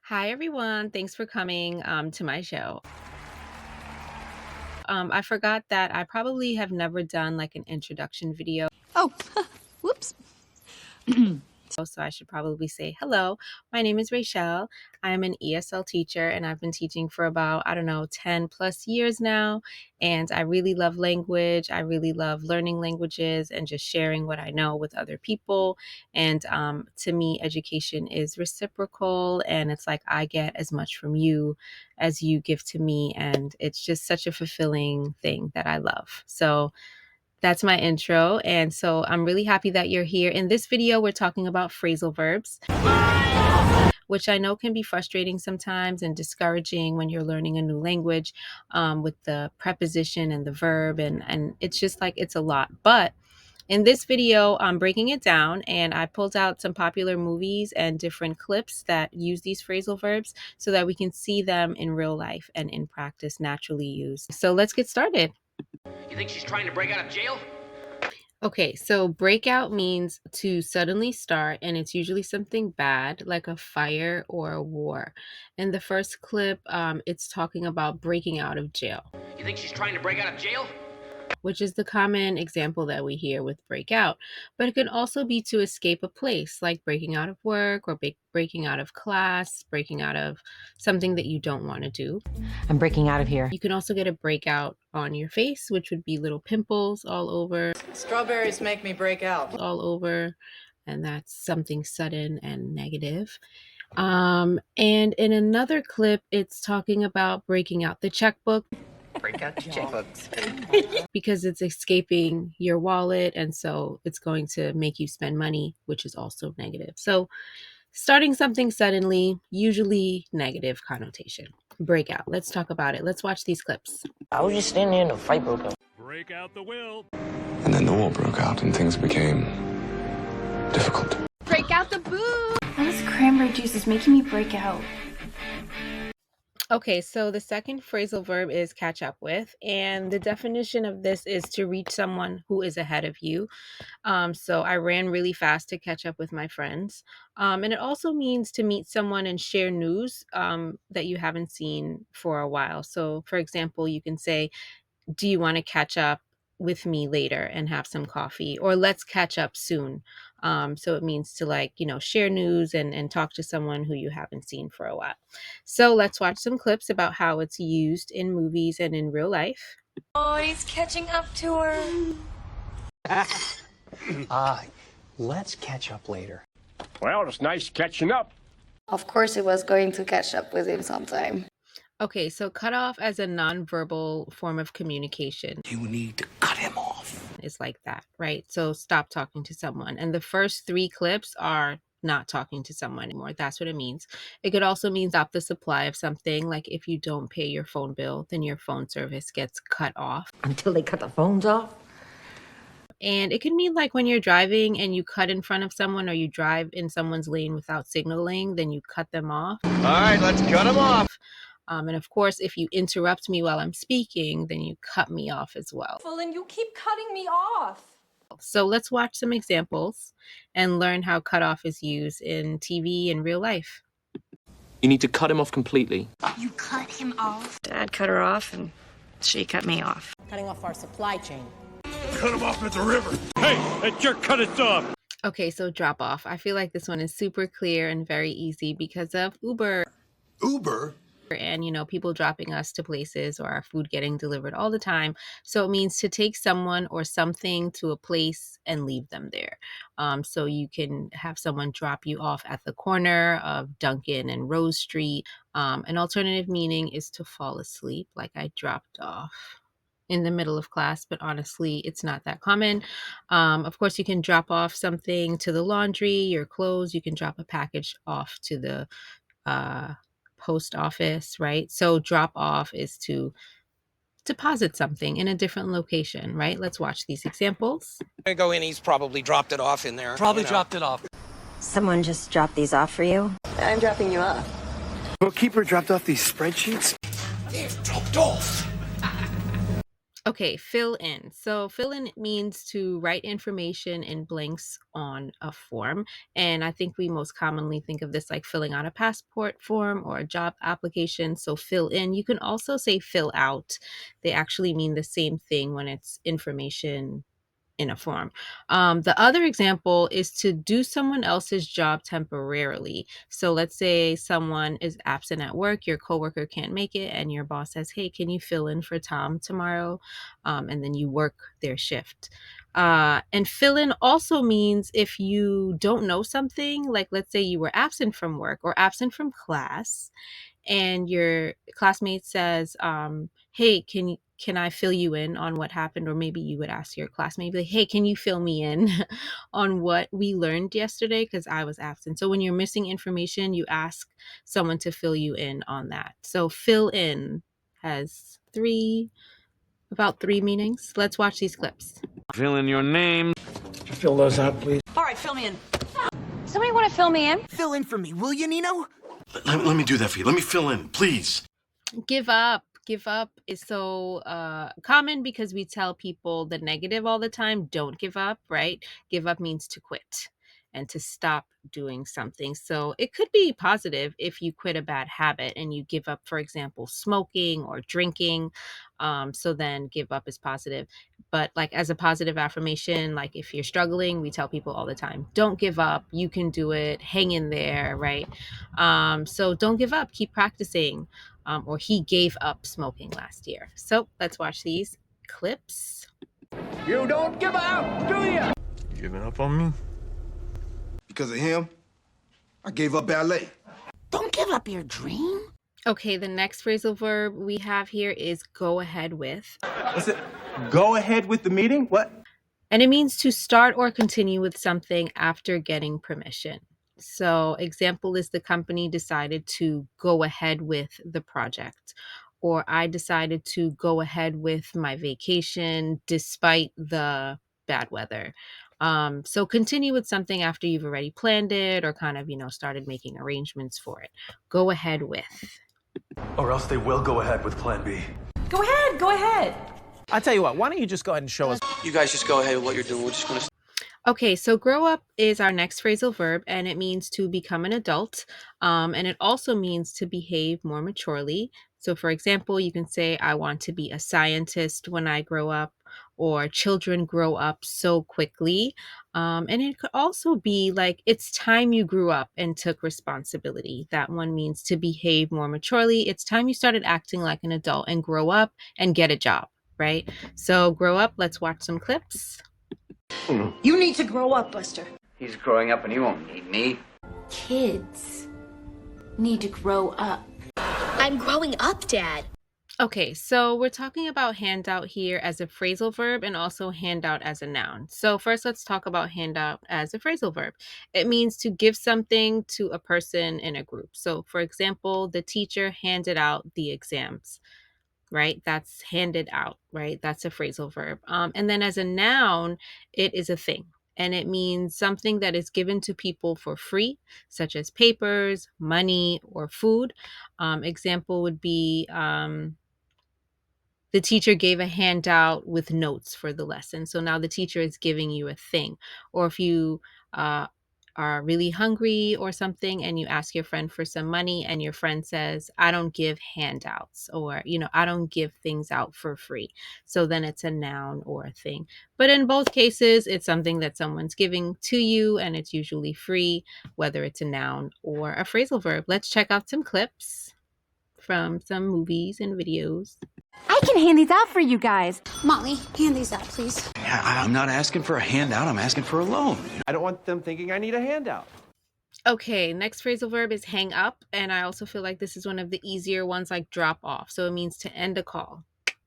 Hi, everyone. Thanks for coming to my show. I forgot that I probably have never done like an introduction video, Oh, whoops. so I should probably say hello. My name is Rachel. I'm an ESL teacher and I've been teaching for about, I don't know, 10 plus years now. And I really love language. I really love learning languages and just sharing what I know with other people. And to me, education is reciprocal and it's like I get as much from you as you give to me. And it's just such a fulfilling thing that I love. So that's my intro. And so I'm really happy that you're here. In this video, we're talking about phrasal verbs, which I know can be frustrating sometimes and discouraging when you're learning a new language with the preposition and the verb. And it's just like it's a lot. But in this video, I'm breaking it down and I pulled out some popular movies and different clips that use these phrasal verbs so that we can see them in real life and in practice naturally used. So let's get started. You think she's trying to break out of jail? Okay, so breakout means to suddenly start, and it's usually something bad, like a fire or a war. In the first clip, it's talking about breaking out of jail, You think she's trying to break out of jail? which is the common example that we hear with breakout. But it can also be to escape a place, like breaking out of work or breaking out of class, breaking out of something that you don't want to do. I'm breaking out of here. You can also get a breakout on your face, which would be little pimples all over. Strawberries make me break out. All over, and that's something sudden and negative. And in another clip, it's talking about breaking out the checkbook Break out your checkbooks. because it's escaping your wallet, and so it's going to make you spend money, which is also negative. So starting something suddenly, usually negative connotation. Breakout. Let's talk about it. Let's watch these clips. I was just standing there and the fight broke out. Break out the will. And then the war broke out and things became difficult. Break out the booze! Why this cranberry juice is making me break out? Okay, so the second phrasal verb is catch up with, and the definition of this is to reach someone who is ahead of you. So I ran really fast to catch up with my friends. And it also means to meet someone and share news that you haven't seen for a while. So, for example, you can say, do you want to catch up with me later and have some coffee, or let's catch up soon. So it means to share news and talk to someone who you haven't seen for a while. So let's watch some clips about how it's used in movies and in real life. Oh, he's catching up to her. Let's catch up later. Well, it's nice catching up. Of course he was going to catch up with him sometime. Okay, so cut off as a nonverbal form of communication. You need to cut him off. It's like that, right? So stop talking to someone. And the first three clips are not talking to someone anymore. That's what it means. It could also mean stop the supply of something. Like if you don't pay your phone bill, then your phone service gets cut off. Until they cut the phones off? And it can mean like when you're driving and you cut in front of someone or you drive in someone's lane without signaling, then you cut them off. All right, let's cut them off. And of course, if you interrupt me while I'm speaking, then you cut me off as well. Well, and you keep cutting me off. So let's watch some examples and learn how cut off is used in TV and real life. You need to cut him off completely. You cut him off? Dad cut her off and she cut me off. Cutting off our supply chain. Cut him off at the river. Hey, that jerk cut us off. Okay, so drop off. I feel like this one is super clear and very easy because of Uber. Uber? And, people dropping us to places or our food getting delivered all the time. So it means to take someone or something to a place and leave them there. So you can have someone drop you off at the corner of Duncan and Rose Street. An alternative meaning is to fall asleep, like I dropped off in the middle of class, but honestly, it's not that common. Of course, you can drop off something to the laundry, your clothes. You can drop a package off to the post office, right? So drop off is to deposit something in a different location, right? Let's watch these examples. I go in, he's probably dropped it off in there. Dropped it off. Someone just dropped these off for you? I'm dropping you off. Bookkeeper dropped off these spreadsheets? They've dropped off. Okay, fill in. So fill in means to write information in blanks on a form. And I think we most commonly think of this like filling out a passport form or a job application. So fill in. You can also say fill out. They actually mean the same thing when it's information in a form. The other example is to do someone else's job temporarily. So let's say someone is absent at work, your coworker can't make it, and your boss says, "Hey, can you fill in for Tom tomorrow?" And then you work their shift. And fill in also means if you don't know something, like let's say you were absent from work or absent from class, and your classmate says, "Hey, can I fill you in on what happened?" Or maybe you would ask your classmate, like, "Hey, can you fill me in on what we learned yesterday? Because I was absent." So when you're missing information, you ask someone to fill you in on that. So fill in has about three meanings. Let's watch these clips. Fill in your name. Fill those out, please. All right, fill me in. Somebody want to fill me in? Fill in for me, will you, Nino? Let me do that for you. Let me fill in, please. Give up. Give up is so common because we tell people the negative all the time. Don't give up, right? Give up means to quit and to stop doing something. So it could be positive if you quit a bad habit and you give up, for example, smoking or drinking. So then give up is positive. But like as a positive affirmation, like if you're struggling, we tell people all the time, don't give up. You can do it. Hang in there, right? So don't give up. Keep practicing. Or he gave up smoking last year. So let's watch these clips. You don't give up, do you? You giving up on me? Because of him, I gave up ballet. Don't give up your dream. Okay, the next phrasal verb we have here is go ahead with. What's it? Go ahead with the meeting? What? And it means to start or continue with something after getting permission. So, example is the company decided to go ahead with the project, or I decided to go ahead with my vacation despite the bad weather. So, continue with something after you've already planned it or kind of, started making arrangements for it. Go ahead with. Or else they will go ahead with Plan B. Go ahead, go ahead. I'll tell you what, why don't you just go ahead and show us? You guys just go ahead with what you're doing. We're just gonna. Okay, so grow up is our next phrasal verb, and it means to become an adult. And it also means to behave more maturely. So, for example, you can say, I want to be a scientist when I grow up, or children grow up so quickly. And it could also be like, it's time you grew up and took responsibility. That one means to behave more maturely. It's time you started acting like an adult and grow up and get a job, right? So, grow up, let's watch some clips. You need to grow up, Buster. He's growing up and he won't need me. Kids need to grow up. I'm growing up, Dad. Okay, so we're talking about handout here as a phrasal verb and also handout as a noun. So first, let's talk about handout as a phrasal verb. It means to give something to a person in a group. So for example, the teacher handed out the exams, right? That's handed out, right? That's a phrasal verb. And then as a noun, it is a thing. And it means something that is given to people for free, such as papers, money, or food. Example would be the teacher gave a handout with notes for the lesson. So now the teacher is giving you a thing. Or if you are really hungry or something and you ask your friend for some money and your friend says, I don't give handouts, or, I don't give things out for free. So then it's a noun or a thing. But in both cases, it's something that someone's giving to you and it's usually free, whether it's a noun or a phrasal verb. Let's check out some clips from some movies and videos. I can hand these out for you guys. Molly, hand these out, please. I'm not asking for a handout, I'm asking for a loan. I don't want them thinking I need a handout. Okay, next phrasal verb is hang up. And I also feel like this is one of the easier ones, like drop off. So it means to end a call,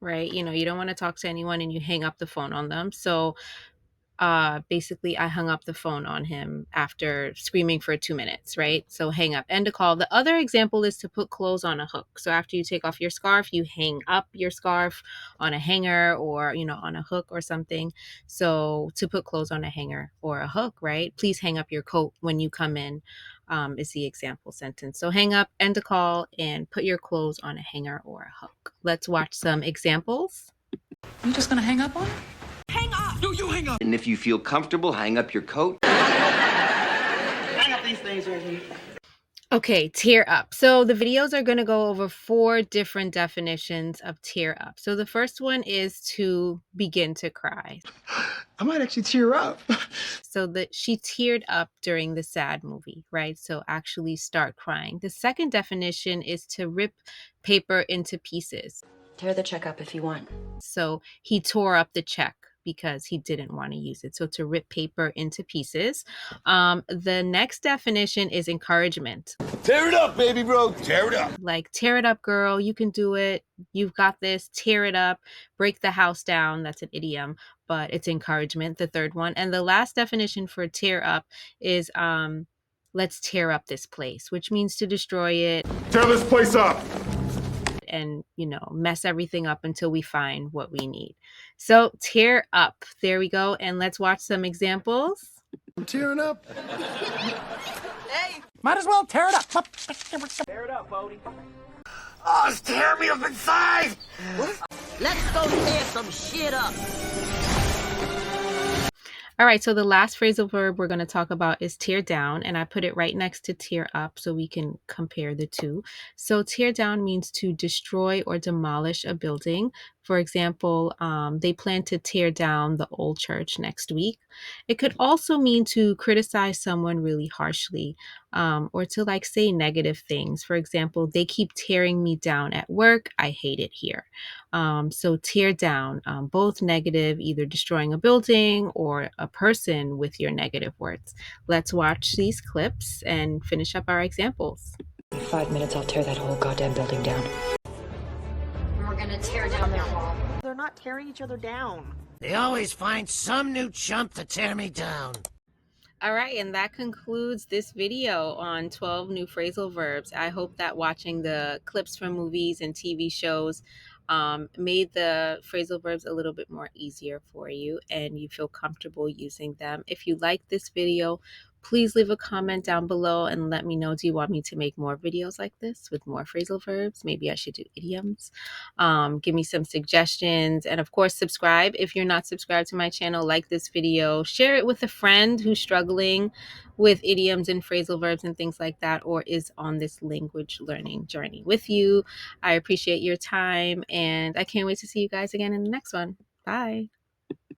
right? You don't want to talk to anyone and you hang up the phone on them. So basically I hung up the phone on him after screaming for 2 minutes, right? So hang up, end a call. The other example is to put clothes on a hook. So after you take off your scarf, you hang up your scarf on a hanger or, on a hook or something. So to put clothes on a hanger or a hook, right? Please hang up your coat when you come in, is the example sentence. So hang up, end a call, and put your clothes on a hanger or a hook. Let's watch some examples. You just gonna hang up on her? No, you hang up. And if you feel comfortable, hang up your coat. Okay, tear up. So the videos are going to go over 4 different definitions of tear up. So the first one is to begin to cry. I might actually tear up. So that she teared up during the sad movie, right? So actually start crying. The second definition is to rip paper into pieces. Tear the check up if you want. So he tore up the check because he didn't want to use it. So to rip paper into pieces. The next definition is encouragement. Tear it up, baby bro. Tear it up. Like, tear it up, girl. You can do it. You've got this. Tear it up. Break the house down. That's an idiom, but it's encouragement, the third one. And the last definition for tear up is let's tear up this place, which means to destroy it Tear this place up. and, mess everything up until we find what we need. So tear up. There we go. And let's watch some examples. I'm tearing up. Might as well tear it up. Oh, it's tearing me up inside. Let's go tear some shit up. All right, so the last phrasal verb we're going to talk about is tear down, and I put it right next to tear up so we can compare the two. So tear down means to destroy or demolish a building. For example, they plan to tear down the old church next week. It could also mean to criticize someone really harshly, or to say negative things. For example, they keep tearing me down at work. I hate it here. So tear down, both negative, either destroying a building or a person with your negative words. Let's watch these clips and finish up our examples. In 5 minutes, I'll tear that whole goddamn building down. We're gonna tear down their wall. They're not tearing each other down. They always find some new chump to tear me down. All right, and that concludes this video on 12 new phrasal verbs. I hope that watching the clips from movies and TV shows made the phrasal verbs a little bit more easier for you and you feel comfortable using them. If you like this video, please leave a comment down below and let me know, do you want me to make more videos like this with more phrasal verbs? Maybe I should do idioms. Give me some suggestions. And of course, subscribe. If you're not subscribed to my channel, like this video, share it with a friend who's struggling with idioms and phrasal verbs and things like that, or is on this language learning journey with you. I appreciate your time and I can't wait to see you guys again in the next one. Bye.